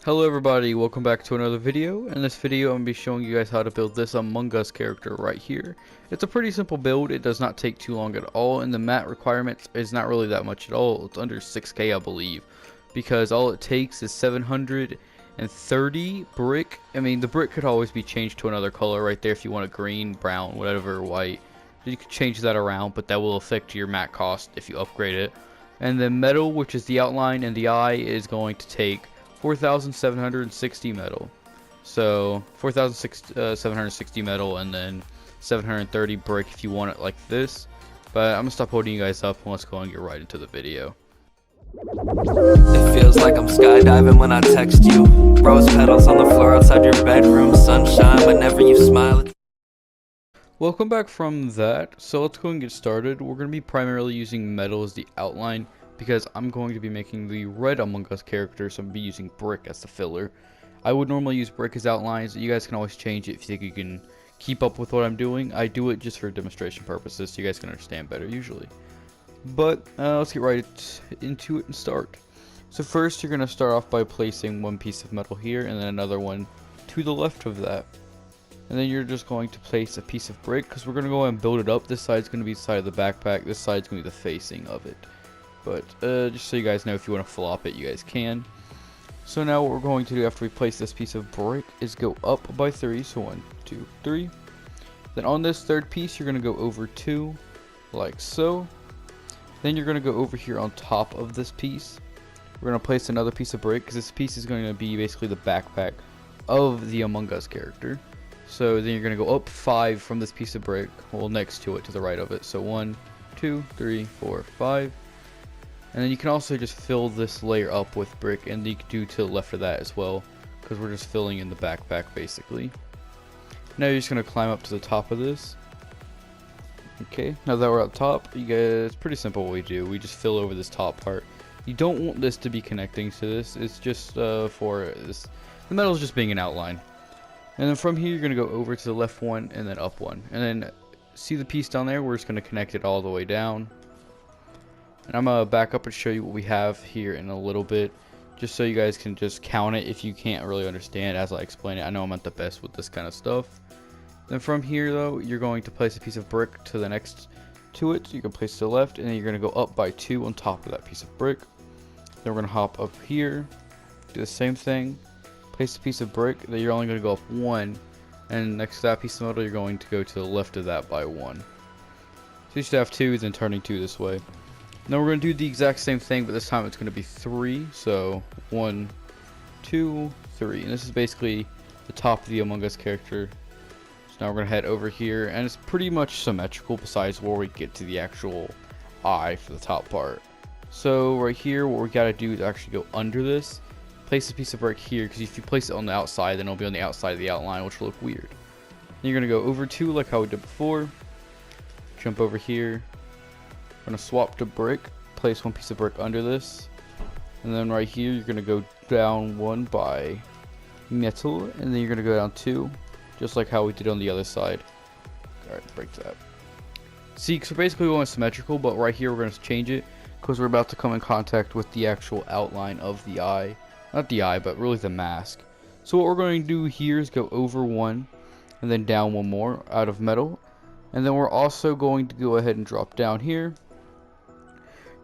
Hello everybody, welcome back to another video. In this video I'm going to be showing you guys how to build this Among Us character right here. It's a pretty simple build, it does not take too long at all, and the mat requirements is not really that much at all. It's under 6k I believe, because all it takes is 730 brick. I mean, the brick could always be changed to another color right there if you want a green, brown, whatever, white. You could change that around, but that will affect your mat cost if you upgrade it. And then metal, which is the outline and the eye, is going to take 4,760 metal. So 4,760 metal and then 730 brick if you want it like this. But I'm gonna stop holding you guys up and let's go and get right into the video. It feels like I'm skydiving when I text you. Rose petals on the floor outside your bedroom. Sunshine whenever you smile. Welcome back from that. So let's go and get started. We're going to be primarily using metal as the outline because I'm going to be making the red Among Us character, so I'm going to be using brick as the filler. I would normally use brick as outlines. You guys can always change it if you think you can keep up with what I'm doing. I do it just for demonstration purposes so you guys can understand better usually. But let's get right into it and start. So first you're going to start off by placing one piece of metal here and then another one to the left of that. And then you're just going to place a piece of brick because we're going to go and build it up. This side's going to be the side of the backpack. This side's going to be the facing of it. But just so you guys know, if you want to flop it, you guys can. So now what we're going to do after we place this piece of brick is go up by 3. So 1, 2, 3. Then on this third piece, you're going to go over 2, like so. Then you're going to go over here on top of this piece. We're going to place another piece of brick because this piece is going to be basically the backpack of the Among Us character. So then you're going to go up 5 from this piece of brick, well next to it, to the right of it. So 1, 2, 3, 4, 5. And then you can also just fill this layer up with brick, and you can do to the left of that as well, because we're just filling in the backpack basically. Now you're just going to climb up to the top of this. Okay, now that we're at the top, you guys, it's pretty simple what we do. We just fill over this top part. You don't want this to be connecting to this, it's just for this. The metal is just being an outline. And then from here, you're going to go over to the left one and then up one. And then see the piece down there? We're just going to connect it all the way down. And I'm going to back up and show you what we have here in a little bit. Just so you guys can just count it if you can't really understand as I explain it. I know I'm not the best with this kind of stuff. Then from here, though, you're going to place a piece of brick to the next to it. You can place it to the left. And then you're going to go up by 2 on top of that piece of brick. Then we're going to hop up here. Do the same thing. Place a piece of brick that you're only going to go up 1, and next to that piece of metal you're going to go to the left of that by 1. So you should have 2, then turning 2 this way. Now we're going to do the exact same thing, but this time it's going to be 3. So 1, 2, 3, and this is basically the top of the Among Us character. So now we're going to head over here, and it's pretty much symmetrical besides where we get to the actual eye for the top part. So right here, what we got to do is actually go under this. Place a piece of brick here, because if you place it on the outside, then it'll be on the outside of the outline, which will look weird. Then you're going to go over 2 like how we did before. Jump over here. We're going to swap to brick. Place one piece of brick under this. And then right here, you're going to go down 1 by metal. And then you're going to go down 2, just like how we did on the other side. Alright, break that. See, so basically we're going symmetrical, but right here we're going to change it, because we're about to come in contact with the actual outline of the eye. Not the eye, but really the mask. So what we're going to do here is go over 1 and then down 1 more out of metal. And then we're also going to go ahead and drop down here.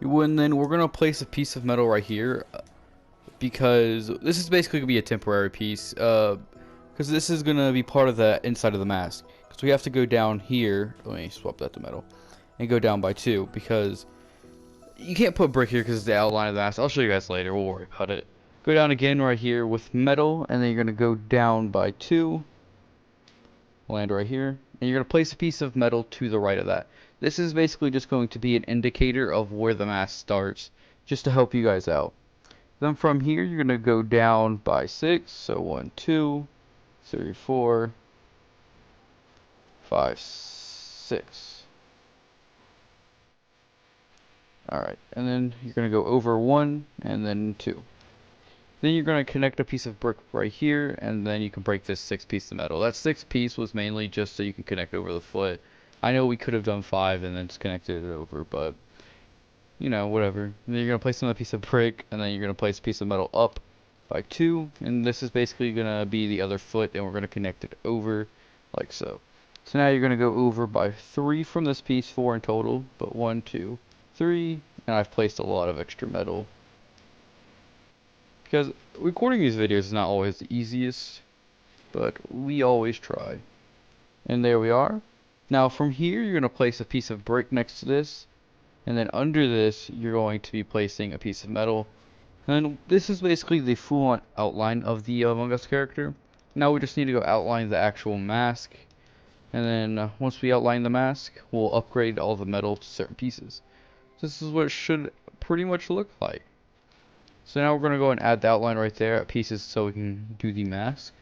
And then we're going to place a piece of metal right here, because this is basically going to be a temporary piece, because this is going to be part of the inside of the mask. Because we have to go down here. Let me swap that to metal. And go down by 2, because you can't put brick here because it's the outline of the mask. I'll show you guys later. We'll worry about it. Go down again right here with metal, and then you're going to go down by 2, land right here, and you're going to place a piece of metal to the right of that. This is basically just going to be an indicator of where the mask starts, just to help you guys out. Then from here, you're going to go down by 6, so 1, 2, 3, 4, 5, 6. Alright, and then you're going to go over 1, and then 2. Then you're going to connect a piece of brick right here, and then you can break this 6 piece of metal. That 6 piece was mainly just so you can connect over the foot. I know we could have done 5 and then just connected it over, but you know, whatever. And then you're going to place another piece of brick, and then you're going to place a piece of metal up by 2, and this is basically gonna be the other foot, and we're gonna connect it over like so. So now you're gonna go over by 3 from this piece, 4 in total, but 1, 2, 3, and I've placed a lot of extra metal because recording these videos is not always the easiest, but we always try. And there we are. Now from here you're gonna place a piece of brick next to this, and then under this you're going to be placing a piece of metal. And this is basically the full-on outline of the Among Us character. Now we just need to go outline the actual mask, and then once we outline the mask, we'll upgrade all the metal to certain pieces. This is what it should pretty much look like. So now we're going to go and add the outline right there at pieces so we can do the mask.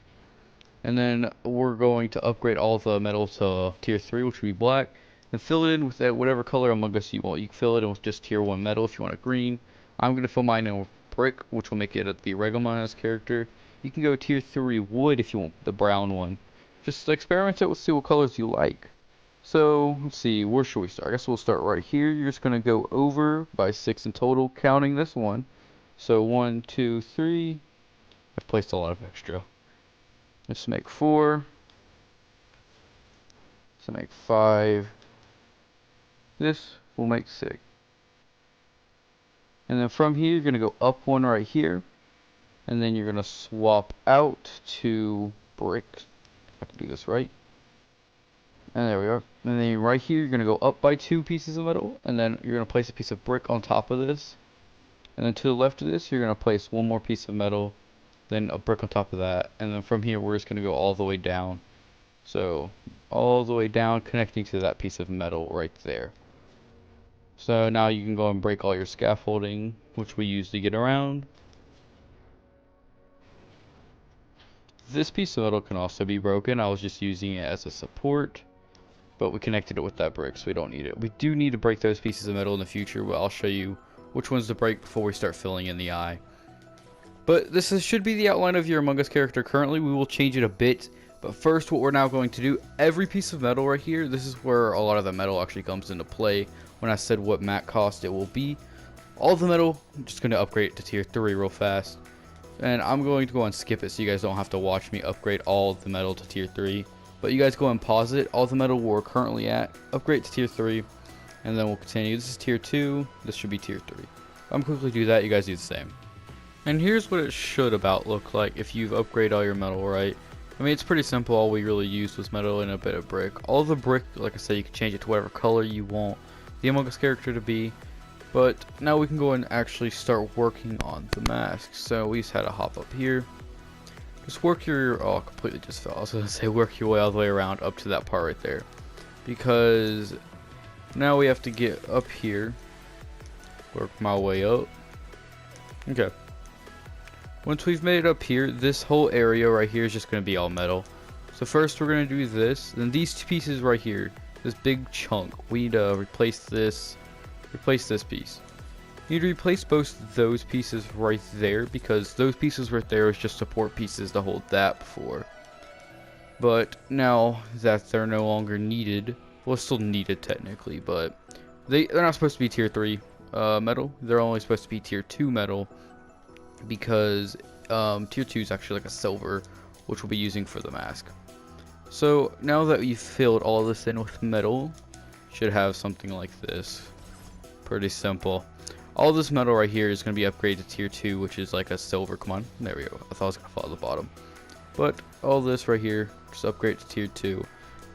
And then we're going to upgrade all the metal to tier 3, which will be black, and fill it in with whatever color Among Us you want. You can fill it in with just tier 1 metal if you want a green. I'm going to fill mine in with brick, which will make it the regular character. You can go tier 3 wood if you want the brown one. Just experiment it with, see what colors you like. So let's see, where should we start? I guess we'll start right here. You're just gonna go over by 6 in total, counting this one. So 1, 2, 3. I've placed a lot of extra. Let's make 4. Let's make 5. This will make 6. And then from here, you're gonna go up 1 right here, and then you're gonna swap out to brick. I can do this right. And there we are. And then right here, you're gonna go up by 2 pieces of metal, and then you're gonna place a piece of brick on top of this. And then to the left of this, you're gonna place 1 more piece of metal, then a brick on top of that, and then from here, we're just gonna go all the way down. So all the way down, connecting to that piece of metal right there. So now you can go and break all your scaffolding, which we use to get around. This piece of metal can also be broken. I was just using it as a support, but we connected it with that brick, so we don't need it. We do need to break those pieces of metal in the future, but I'll show you which ones to break before we start filling in the eye. But should be the outline of your Among Us character currently. We will change it a bit, but first what we're now going to do, every piece of metal right here, this is where a lot of the metal actually comes into play when I said what mat cost it will be. All the metal, I'm just going to upgrade it to tier 3 real fast. And I'm going to go and skip it so you guys don't have to watch me upgrade all the metal to tier 3. But you guys go and pause it. All the metal we're currently at, upgrade to tier 3. And then we'll continue. This is tier 2. This should be tier 3. I'm quickly do that. You guys do the same. And here's what it should about look like if you've upgraded all your metal right. I mean, it's pretty simple. All we really used was metal and a bit of brick. All the brick, like I said, you can change it to whatever color you want the Among Us character to be. But now we can go and actually start working on the mask. So we just had to hop up here. Just work your, oh, completely just fell. I was going to say work your way all the way around up to that part right there. Because now we have to get up here. Work my way up. Okay. Once we've made it up here, this whole area right here is just going to be all metal. So first we're going to do this. Then these 2 pieces right here, this big chunk, we need to replace this piece. You need to replace both those pieces right there because those pieces right there is just support pieces to hold that before. But now that they're no longer needed, well, it's still needed technically, but they're not supposed to be tier 3 metal. They're only supposed to be tier 2 metal because tier 2 is actually like a silver, which we'll be using for the mask. So now that we've filled all this in with metal, should have something like this. Pretty simple. All this metal right here is going to be upgraded to tier 2, which is like a silver. Come on, there we go. I thought I was going to fall at the bottom. But all this right here, just upgrade to tier 2.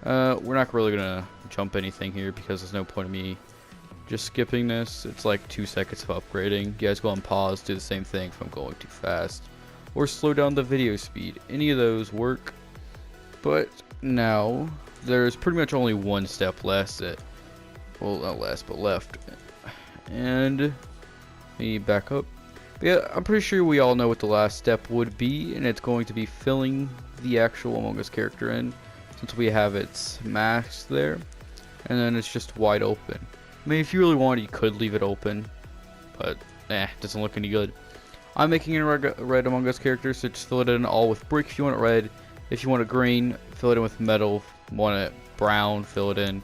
We're not really going to jump anything here because there's no point in me just skipping this. It's like 2 seconds of upgrading. You guys go on pause, do the same thing if I'm going too fast. Or slow down the video speed. Any of those work. But now, there's pretty much only one step left. Well, not last, but left. And let me back up. But yeah, I'm pretty sure we all know what the last step would be, and it's going to be filling the actual Among Us character in, since we have its mask there, and then it's just wide open. I mean, if you really wanted, you could leave it open, but it doesn't look any good. I'm making it a red Among Us character, so just fill it in all with brick if you want it red. If you want it green, fill it in with metal. Want it brown, fill it in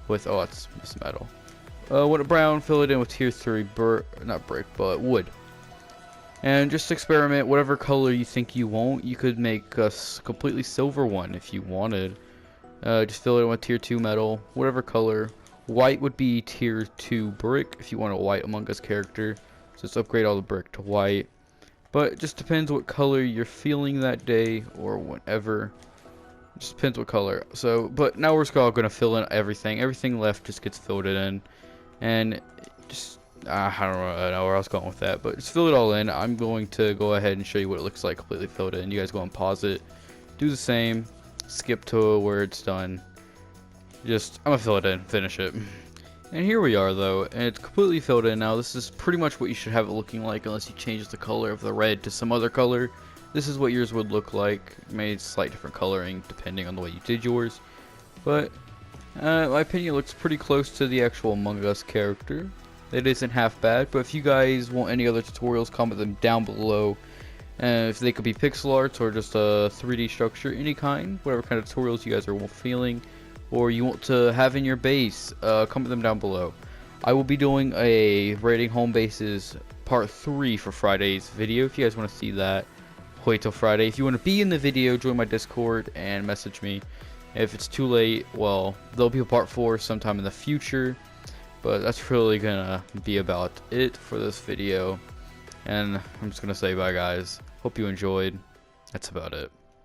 with, oh, it's metal. Want it brown, fill it in with tier 3, not brick, but wood. And just experiment whatever color you think you want. You could make a completely silver one if you wanted. Just fill it in with tier 2 metal, whatever color. White would be tier 2 brick if you want a white Among Us character. So just upgrade all the brick to white. But it just depends what color you're feeling that day or whenever. It just depends what color. So, but now we're just all going to fill in everything. Everything left just gets filled in. And just, I don't know where I was going with that. But just fill it all in. I'm going to go ahead and show you what it looks like completely filled in. You guys go and pause it. Do the same. Skip to where it's done. I'm gonna fill it in, finish it. And here we are though, and it's completely filled in now. This is pretty much what you should have it looking like unless you change the color of the red to some other color. This is what yours would look like. Made slight different coloring depending on the way you did yours. But in my opinion, it looks pretty close to the actual Among Us character. It isn't half bad, but if you guys want any other tutorials, comment them down below. And if they could be pixel arts or just a 3D structure, any kind, whatever kind of tutorials you guys are feeling, or you want to have in your base, comment them down below. I will be doing a raiding home bases part 3 for Friday's video. If you guys want to see that, wait till Friday. If you want to be in the video, join my Discord and message me. If it's too late, well, there'll be a part 4 sometime in the future. But that's really gonna be about it for this video. And I'm just gonna say bye guys. Hope you enjoyed. That's about it.